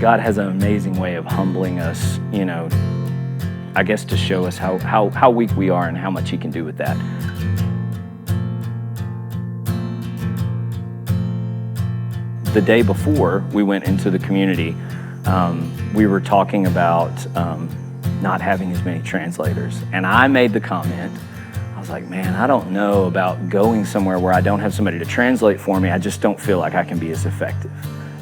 God has an amazing way of humbling us, I guess to show us how weak we are and how much he can do with that. The day before we went into the community, we were talking about not having as many translators. And I made the comment, I was like, man, I don't know about going somewhere where I don't have somebody to translate for me. I just don't feel like I can be as effective.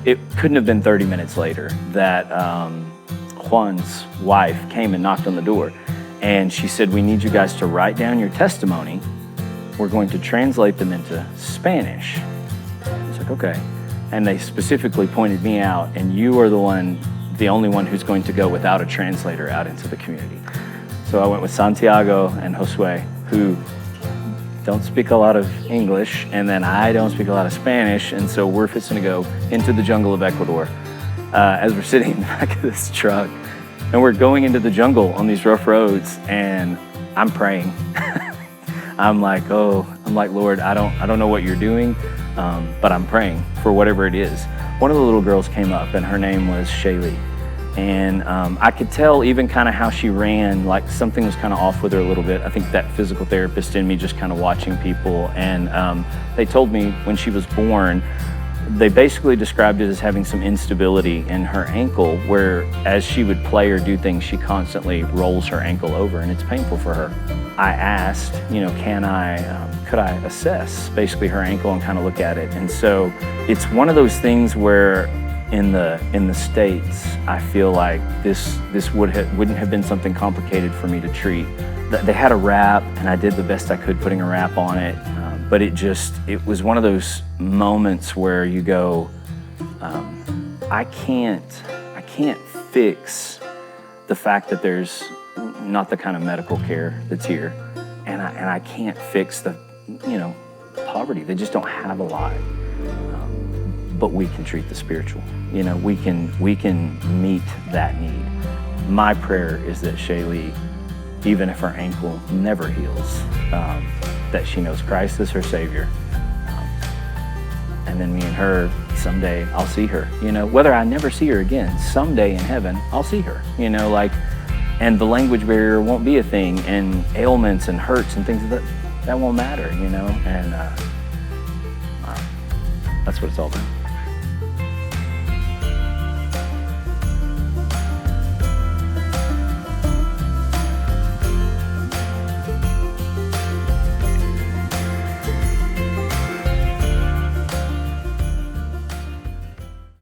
It couldn't have been 30 minutes later that Juan's wife came and knocked on the door. And she said, we need you guys to write down your testimony. We're going to translate them into Spanish. I was like, okay. And they specifically pointed me out, and you are the only one who's going to go without a translator out into the community. So I went with Santiago and Josue, who don't speak a lot of English, and then I don't speak a lot of Spanish, and so we're fixing to go into the jungle of Ecuador as we're sitting in the back of this truck. And we're going into the jungle on these rough roads, and I'm praying. I'm like, Lord, I don't know what you're doing, but I'm praying for whatever it is. One of the little girls came up, and her name was Shaylí. And I could tell even kind of how she ran, like something was kind of off with her a little bit. I think that physical therapist in me just kind of watching people. And they told me when she was born, they basically described it as having some instability in her ankle, where as she would play or do things, she constantly rolls her ankle over, and it's painful for her. I asked, could I assess basically her ankle and kind of look at it? And so it's one of those things where in the States, I feel like this wouldn't have been something complicated for me to treat. They had a wrap, and I did the best I could putting a wrap on it. But it was one of those moments where you go, I can't fix the fact that there's not the kind of medical care that's here, and I can't fix the poverty. They just don't have a lot, but we can treat the spiritual. We can meet that need. My prayer is that Shaylí, even if her ankle never heals, that she knows Christ as her Savior. And then me and her, someday I'll see her. Whether I never see her again, someday in heaven, I'll see her. And the language barrier won't be a thing, and ailments and hurts and things that won't matter, and that's what it's all about.